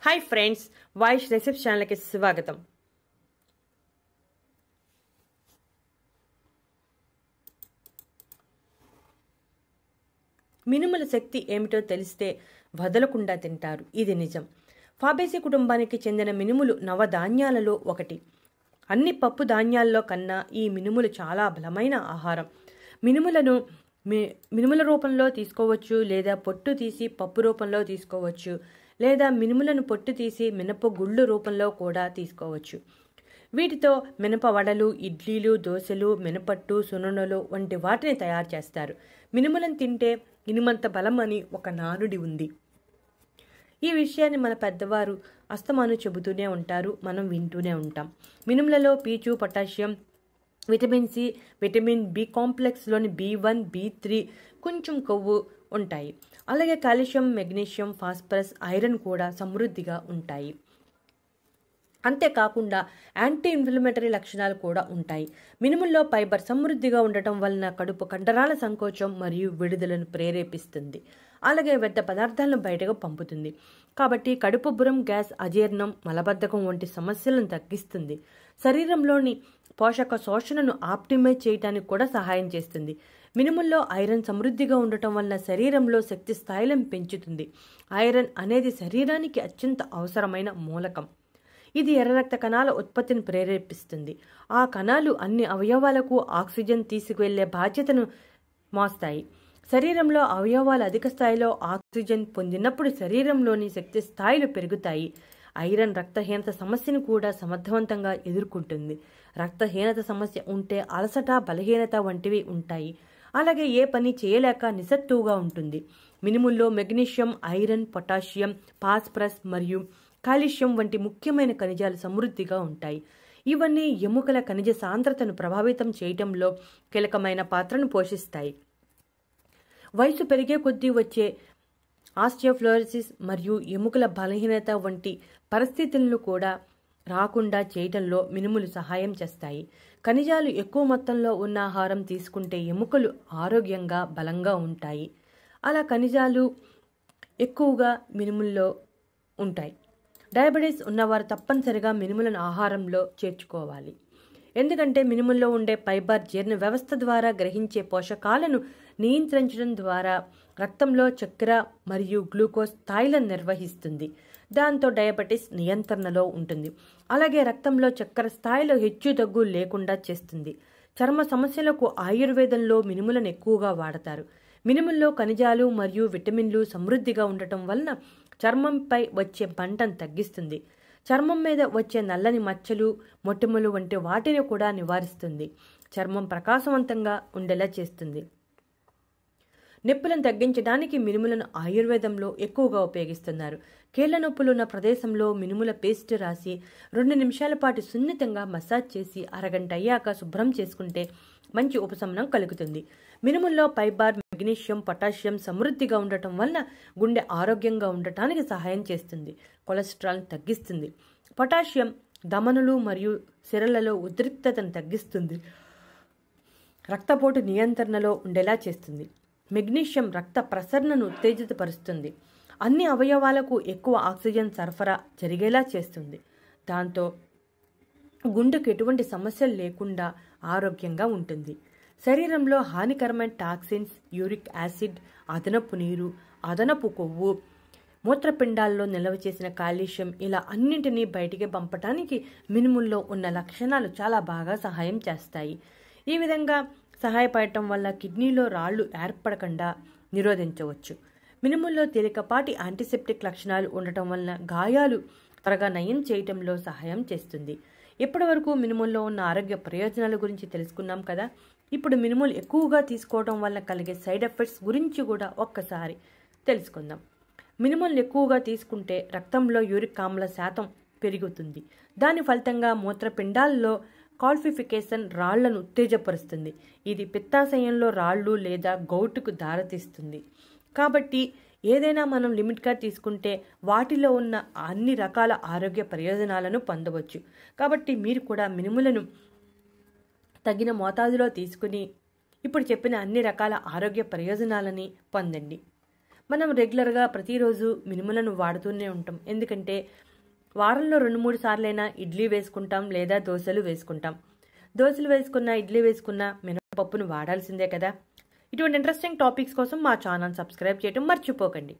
Hi friends वाइश recipe channel की स्वागतम। మినుముల శక్తి ఏమిటో తెలిస్తే వదలకుండా తింటారు, ఇది నిజం. ఫాబేసి కుటుంబానికి చెందిన మినుములు నవధాన్యాలలో ఒకటి. అన్ని పప్పు ధాన్యాల్లో కన్నా ఈ మినుములు చాలా బలమైన ఆహారం. మినుముల రూపంలో తీసుకోవచ్చు, లేదా పొట్టు తీసి పప్పు రూపంలో తీసుకోవచ్చు, లేదా మినుములను పొట్టు తీసి మినప గుళ్ళు రూపంలో కూడా తీసుకోవచ్చు. వీటితో మినప వడలు, ఇడ్లీలు, దోశలు, మినపట్టు, సున్నుండలు వంటి వాటిని తయారు చేస్తారు. మినుములను తింటే ఇనుమంత బలం అని ఒక నానుడి ఉంది. ఈ విషయాన్ని మన పెద్దవారు అస్తమాను చెబుతూనే ఉంటారు, మనం వింటూనే ఉంటాం. మినుములలో పీచు, potassium, vitamin C, vitamin B కాంప్లెక్స్లోని B1, B3, కొంచెం కొవ్వు ఉంటాయి. అలాగే కాల్షియం, మెగ్నీషియం, ఫాస్ఫరస్, ఐరన్ కూడా సమృద్ధిగా ఉంటాయి. అంతేకాకుండా యాంటీ ఇన్ఫ్లమేటరీ లక్షణాలు కూడా ఉంటాయి. మినుముల్లో ఫైబర్ సమృద్ధిగా ఉండటం వలన కడుపు కండరాల సంకోచం మరియు విడుదలను ప్రేరేపిస్తుంది. అలాగే వ్యర్థ పదార్థాలను బయటకు పంపుతుంది. కాబట్టి కడుపుబ్బరం, గ్యాస్, అజీర్ణం, మలబద్ధకం వంటి సమస్యలను తగ్గిస్తుంది. శరీరంలోని పోషక శోషణను ఆప్టిమైజ్ చేయడానికి కూడా సహాయం చేస్తుంది. మినుముల్లో ఐరన్ సమృద్ధిగా ఉండటం వలన శరీరంలో శక్తి స్థాయిలను పెంచుతుంది. ఐరన్ అనేది శరీరానికి అత్యంత అవసరమైన మూలకం. ఇది ఎర్ర రక్త కణాల ఉత్పత్తిని ప్రేరేపిస్తుంది. ఆ కణాలు అన్ని అవయవాలకు ఆక్సిజన్ తీసుకువెళ్లే బాధ్యతను మోస్తాయి. శరీరంలో అవయవాలు అధిక స్థాయిలో ఆక్సిజన్ పొందినప్పుడు శరీరంలోని శక్తి స్థాయిలు పెరుగుతాయి. ఐరన్ రక్తహీనత సమస్యను కూడా సమర్థవంతంగా ఎదుర్కొంటుంది. రక్తహీనత సమస్య ఉంటే అలసట, బలహీనత వంటివి ఉంటాయి. అలాగే ఏ పని చేయలేక నిస్సత్తువుగా ఉంటుంది. మినుముల్లో మెగ్నీషియం, ఐరన్, పొటాషియం, ఫాస్ఫరస్ మరియు కాల్షియం వంటి ముఖ్యమైన ఖనిజాలు సమృద్ధిగా ఉంటాయి. ఇవన్నీ ఎముకల ఖనిజ సాంద్రతను ప్రభావితం చేయటంలో కీలకమైన పాత్రను పోషిస్తాయి. వయసు పెరిగే కొద్దీ వచ్చే ఆస్టియోఫ్లోరోసిస్ మరియు ఎముకల బలహీనత వంటి పరిస్థితులను కూడా రాకుండా చేయటంలో మినుములు సహాయం చేస్తాయి. ఖనిజాలు ఎక్కువ మొత్తంలో ఉన్న ఆహారం తీసుకుంటే ఎముకలు ఆరోగ్యంగా, బలంగా ఉంటాయి. అలా ఖనిజాలు ఎక్కువగా మినుముల్లో ఉంటాయి. డయాబెటీస్ ఉన్నవారు తప్పనిసరిగా మినుములను ఆహారంలో చేర్చుకోవాలి. ఎందుకంటే మినుముల్లో ఉండే ఫైబర్ జీర్ణ వ్యవస్థ ద్వారా గ్రహించే పోషకాలను నియంత్రించడం ద్వారా రక్తంలో చక్కెర మరియు గ్లూకోజ్ స్థాయిలను నిర్వహిస్తుంది. దాంతో డయాబెటీస్ నియంత్రణలో ఉంటుంది. అలాగే రక్తంలో చక్కెర స్థాయిలో హెచ్చు తగ్గు లేకుండా చేస్తుంది. చర్మ సమస్యలకు ఆయుర్వేదంలో మినుములను ఎక్కువగా వాడతారు. మినుముల్లో ఖనిజాలు మరియు విటమిన్లు సమృద్ధిగా ఉండటం వలన చర్మంపై వచ్చే మంటను తగ్గిస్తుంది. చర్మం మీద వచ్చే నల్లని మచ్చలు, మొటిమలు వంటి వాటిని కూడా నివారిస్తుంది. చర్మం ప్రకాశవంతంగా ఉండేలా చేస్తుంది. నొప్పులను తగ్గించడానికి మినుములను ఆయుర్వేదంలో ఎక్కువగా ఉపయోగిస్తున్నారు. కీళ్ల నొప్పులు ఉన్న ప్రదేశంలో మినుముల పేస్ట్ రాసి 2 నిమిషాల పాటు సున్నితంగా మసాజ్ చేసి అరగంట అయ్యాక శుభ్రం చేసుకుంటే మంచి ఉపశమనం కలుగుతుంది. మినుముల్లో ఫైబర్, మెగ్నీషియం, పొటాషియం సమృద్ధిగా ఉండటం వలన గుండె ఆరోగ్యంగా ఉండటానికి సహాయం చేస్తుంది. కొలెస్ట్రాల్ను తగ్గిస్తుంది. పొటాషియం ధమనులు మరియు సిరలలో ఉద్రిక్తతను తగ్గిస్తుంది. రక్తపోటు నియంత్రణలో ఉండేలా చేస్తుంది. మెగ్నీషియం రక్త ప్రసరణను ఉత్తేజితపరుస్తుంది. అన్ని అవయవాలకు ఎక్కువ ఆక్సిజన్ సరఫరా జరిగేలా చేస్తుంది. దాంతో గుండెకు ఎటువంటి సమస్యలు లేకుండా ఆరోగ్యంగా ఉంటుంది. శరీరంలో హానికరమైన టాక్సిన్స్, యూరిక్ యాసిడ్, అదనపు నీరు, అదనపు కొవ్వు, మూత్రపిండాల్లో నిల్వ చేసిన కాల్షియం ఇలా అన్నింటినీ బయటికి పంపటానికి మినుముల్లో ఉన్న లక్షణాలు చాలా బాగా సహాయం చేస్తాయి. ఈ విధంగా సహాయపడటం వల్ల కిడ్నీలో రాళ్లు ఏర్పడకుండా నిరోధించవచ్చు. మినుముల్లో తేలికపాటి యాంటీసెప్టిక్ లక్షణాలు ఉండటం వలన గాయాలు త్వరగా నయం చేయటంలో సహాయం చేస్తుంది. ఇప్పటి వరకు మినుముల్లో ఉన్న ఆరోగ్య ప్రయోజనాల గురించి తెలుసుకున్నాం కదా. ఇప్పుడు మినుములు ఎక్కువగా తీసుకోవడం వల్ల కలిగే సైడ్ ఎఫెక్ట్స్ గురించి కూడా ఒక్కసారి తెలుసుకుందాం. మినుములు ఎక్కువగా తీసుకుంటే రక్తంలో యూరిక్ ఆమ్ల శాతం పెరుగుతుంది. దాని ఫలితంగా మూత్రపిండాల్లో కాల్సిఫికేషన్ రాళ్లను ఉత్తేజపరుస్తుంది. ఇది పిత్తాశయంలో రాళ్లు లేదా గౌటుకు దారితీస్తుంది. కాబట్టి ఏదైనా మనం లిమిట్గా తీసుకుంటే వాటిలో ఉన్న అన్ని రకాల ఆరోగ్య ప్రయోజనాలను పొందవచ్చు. కాబట్టి మీరు కూడా మినుములను తగిన మోతాదులో తీసుకుని ఇప్పుడు చెప్పిన అన్ని రకాల ఆరోగ్య ప్రయోజనాలని పొందండి. మనం రెగ్యులర్గా ప్రతిరోజు మినుములను వాడుతూనే ఉంటాం. ఎందుకంటే వారంలో 2-3 సార్లైనా ఇడ్లీ వేసుకుంటాం లేదా దోశలు వేసుకుంటాం. దోశలు వేసుకున్న, ఇడ్లీ వేసుకున్న మినపప్పును వాడాల్సిందే కదా. ఇటువంటి ఇంట్రెస్టింగ్ టాపిక్స్ కోసం మా ఛానల్ సబ్స్క్రైబ్ చేయడం మర్చిపోకండి.